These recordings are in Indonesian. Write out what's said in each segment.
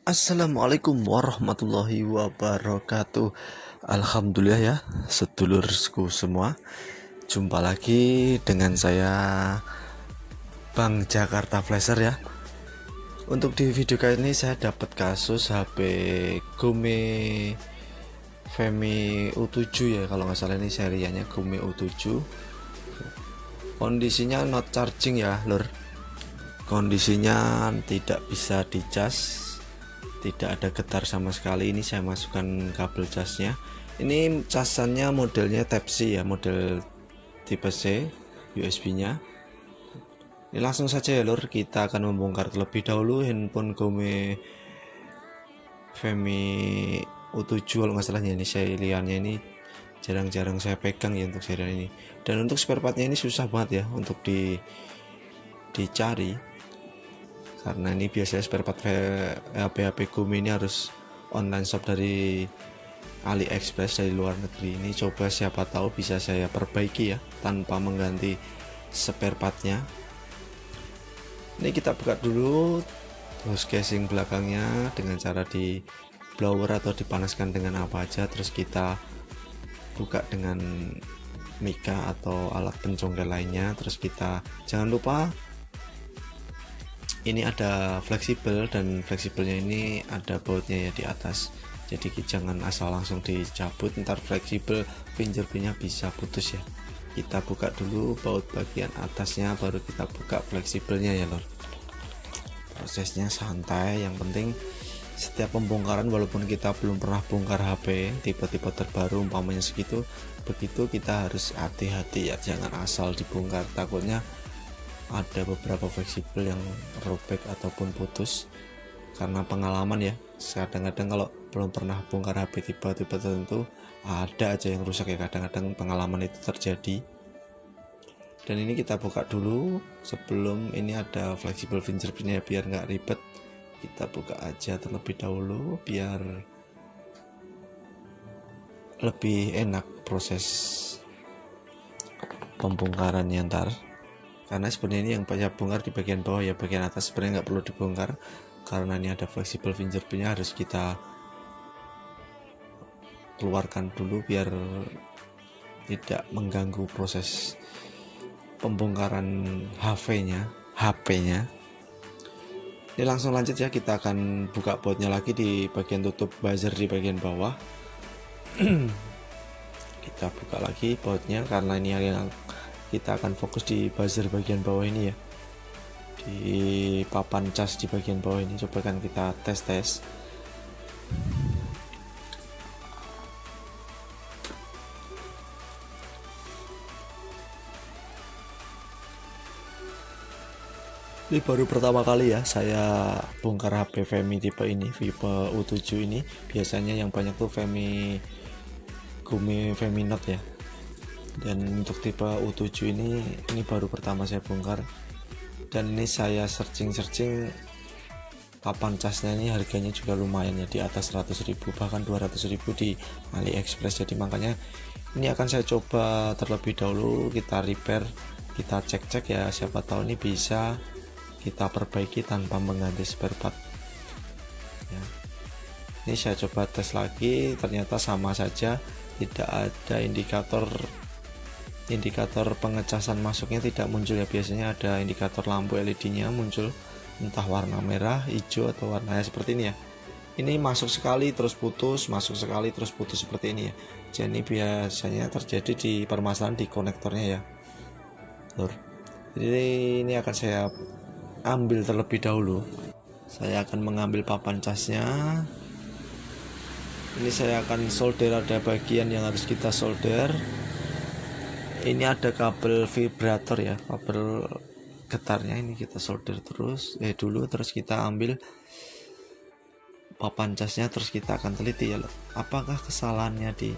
Assalamualaikum warahmatullahi wabarakatuh. Alhamdulillah ya, sedulurku semua. Jumpa lagi dengan saya Bang Jakarta Flasher ya. Untuk di video kali ini saya dapat kasus HP Gome Femi U7 ya, kalau nggak salah ini serianya Gome U7. Kondisinya not charging ya, lur. Kondisinya tidak bisa dicas, tidak ada getar sama sekali. Ini saya masukkan kabel casnya. Ini casannya modelnya Type C ya, model tipe C, USB nya. Ini langsung saja ya lur, kita akan membongkar terlebih dahulu handphone Gome Femi U7 kalau nggak salahnya. Ini serialnya ini jarang-jarang saya pegang ya untuk serial ini. Dan untuk spare partnya ini susah banget ya untuk dicari, karena ini biasanya spare part HP Gome ini harus online shop dari AliExpress dari luar negeri. Ini coba siapa tahu bisa saya perbaiki ya tanpa mengganti spare partnya. Ini kita buka dulu terus casing belakangnya dengan cara di blower atau dipanaskan dengan apa aja, terus kita buka dengan mika atau alat pencongkel lainnya. Terus kita jangan lupa ini ada fleksibel, dan fleksibelnya ini ada bautnya ya di atas, jadi jangan asal langsung dicabut, ntar fleksibel fingerprintnya bisa putus ya. Kita buka dulu baut bagian atasnya, baru kita buka fleksibelnya ya lor. Prosesnya santai, yang penting setiap pembongkaran walaupun kita belum pernah bongkar HP tipe-tipe terbaru umpamanya segitu, begitu kita harus hati-hati ya, jangan asal dibongkar, takutnya ada beberapa fleksibel yang robek ataupun putus karena pengalaman ya. Kadang-kadang kalau belum pernah bongkar HP tipe-tipe tertentu ada aja yang rusak ya, kadang-kadang pengalaman itu terjadi. Dan ini kita buka dulu sebelum ini ada fleksibel fingerprintnya biar nggak ribet. Kita buka aja terlebih dahulu biar lebih enak proses pembongkarannya ntar. Karena sebenarnya ini yang banyak bongkar di bagian bawah ya, bagian atas sebenarnya nggak perlu dibongkar karena ini ada fleksibel fingerprintnya, harus kita keluarkan dulu biar tidak mengganggu proses pembongkaran HP-nya. Ini langsung lanjut ya, kita akan buka bautnya lagi di bagian tutup buzzer di bagian bawah. Kita buka lagi bautnya karena ini yang kita akan fokus di buzzer bagian bawah ini ya, di papan cas di bagian bawah ini. Coba kan kita tes. Ini baru pertama kali ya saya bongkar HP Femi tipe ini, tipe U7 ini. Biasanya yang banyak tuh Femi Gome Femi Note ya, dan untuk tipe U7 ini baru pertama saya bongkar. Dan ini saya searching papan casnya ini harganya juga lumayan ya, di atas 100.000 bahkan 200.000 di AliExpress. Jadi makanya ini akan saya coba terlebih dahulu, kita repair, kita cek ya, siapa tahu ini bisa kita perbaiki tanpa mengganti spare part ya. Ini saya coba tes lagi, ternyata sama saja, tidak ada indikator pengecasan masuknya tidak muncul ya. Biasanya ada indikator lampu LED nya muncul, entah warna merah, hijau, atau warnanya seperti ini ya. Ini masuk sekali terus putus, masuk sekali terus putus seperti ini ya. Jadi biasanya terjadi di permasalahan di konektornya ya lur. Jadi ini akan saya ambil terlebih dahulu. Saya akan mengambil papan casnya. Ini saya akan solder, ada bagian yang harus kita solder. Ini ada kabel vibrator ya, kabel getarnya ini kita solder dulu, terus kita ambil papan casnya, terus kita akan teliti ya loh, apakah kesalahannya di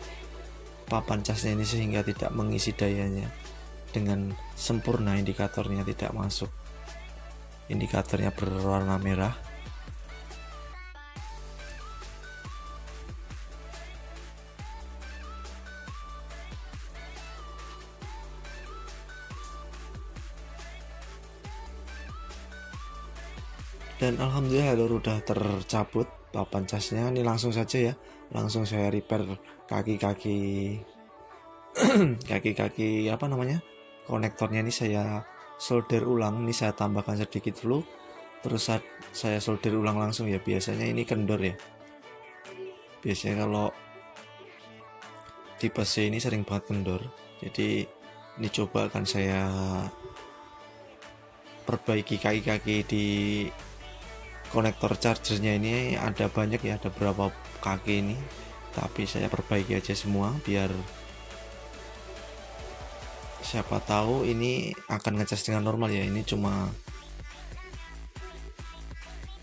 papan casnya ini sehingga tidak mengisi dayanya dengan sempurna, indikatornya tidak masuk, indikatornya berwarna merah. Dan alhamdulillah lur udah tercabut papan casnya. Ini langsung saja ya, langsung saya repair kaki-kaki kaki-kaki apa namanya, konektornya ini saya solder ulang. Ini saya tambahkan sedikit dulu, terus saya solder ulang langsung ya. Biasanya ini kendor ya, biasanya kalau tipe C ini sering banget kendor. Jadi ini coba akan saya perbaiki kaki-kaki di konektor chargernya. Ini ada banyak ya, ada berapa kaki ini, tapi saya perbaiki aja semua biar siapa tahu ini akan ngecas dengan normal ya. Ini cuma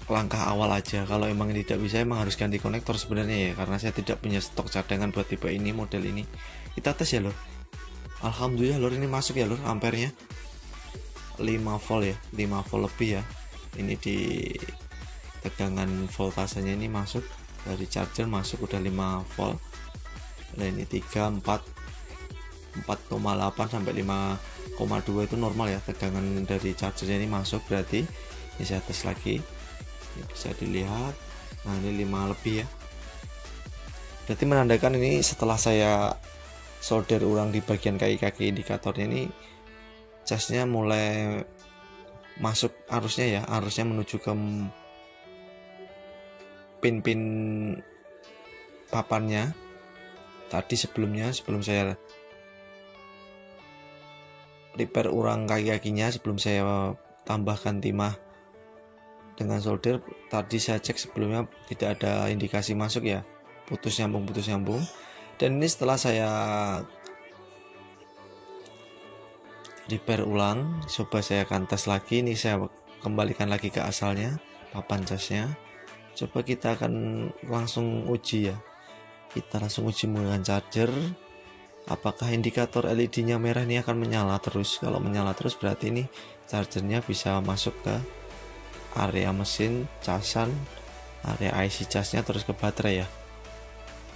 langkah awal aja. Kalau emang tidak bisa, emang harus ganti konektor sebenarnya ya, karena saya tidak punya stok cadangan buat tipe ini, model ini. Kita tes ya lor. Alhamdulillah lor, ini masuk ya lor, ampernya 5 volt ya, 5 volt lebih ya. Ini di tegangan voltasenya ini masuk dari charger, masuk udah 5 volt. Nah ini 3, 4, 4,8 sampai 5,2 itu normal ya, tegangan dari chargernya ini masuk. Berarti ini saya tes lagi, ini bisa dilihat. Nah ini 5 lebih ya, berarti menandakan ini setelah saya solder ulang di bagian kaki-kaki indikatornya ini, casnya mulai masuk arusnya ya, arusnya menuju ke pin-pin papannya. Tadi sebelum saya repair ulang kaki-kakinya, sebelum saya tambahkan timah dengan solder, tadi saya cek sebelumnya tidak ada indikasi masuk ya, putus nyambung. Dan ini setelah saya repair ulang, coba saya akan tes lagi. Ini saya kembalikan lagi ke asalnya, papan casnya. Coba kita akan langsung uji ya, kita langsung uji menggunakan charger. Apakah indikator LED-nya merah ini akan menyala terus? Kalau menyala terus berarti ini chargernya bisa masuk ke area mesin casan, area IC casnya, terus ke baterai ya.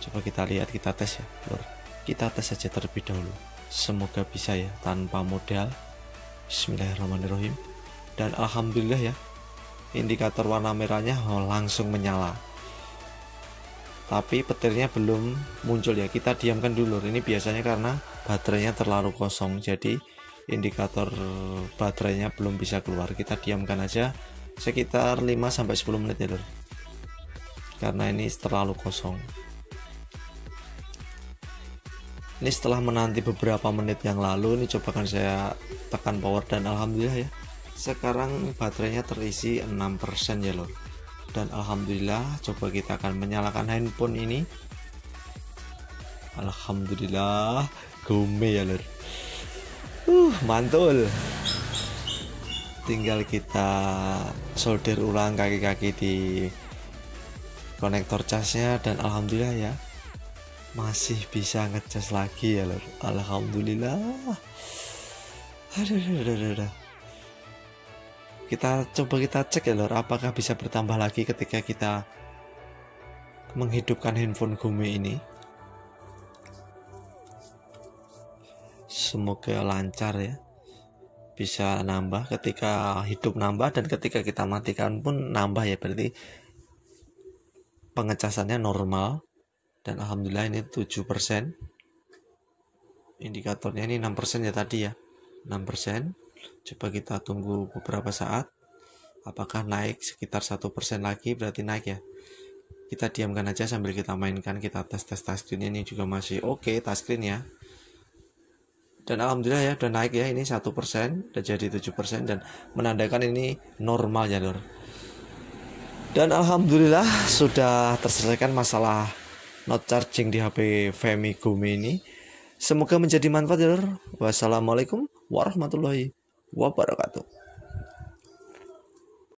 Coba kita lihat, kita tes ya lor. Kita tes saja terlebih dahulu, semoga bisa ya, tanpa modal. Bismillahirrahmanirrahim. Dan alhamdulillah ya, indikator warna merahnya langsung menyala, tapi petirnya belum muncul ya. Kita diamkan dulu. Ini biasanya karena baterainya terlalu kosong, jadi indikator baterainya belum bisa keluar. Kita diamkan aja sekitar 5-10 menit ya lor, karena ini terlalu kosong. Ini setelah menanti beberapa menit yang lalu, ini coba kan saya tekan power, dan alhamdulillah ya, sekarang baterainya terisi 6% ya lor. Dan alhamdulillah, coba kita akan menyalakan handphone ini. Alhamdulillah, gome ya lor. Mantul. Tinggal kita solder ulang kaki-kaki di konektor casnya, dan alhamdulillah ya, masih bisa ngecas lagi ya lor. Alhamdulillah. Aduh. Kita cek ya lor, apakah bisa bertambah lagi ketika kita menghidupkan handphone Gome ini. Semoga lancar ya, bisa nambah ketika hidup, nambah, dan ketika kita matikan pun nambah ya. Berarti pengecasannya normal. Dan alhamdulillah ini 7%. Indikatornya ini 6% ya tadi ya, 6%. Coba kita tunggu beberapa saat, apakah naik sekitar 1% lagi, berarti naik ya. Kita diamkan aja sambil kita mainkan, kita tes touchscreen. Ini juga masih oke touchscreen ya. Dan alhamdulillah ya, udah naik ya, ini 1%, udah jadi 7%, dan menandakan ini normal ya lor. Dan alhamdulillah sudah terselesaikan masalah not charging di HP Femi Gome ini. Semoga menjadi manfaat ya lor. Wassalamualaikum warahmatullahi wabarakatuh.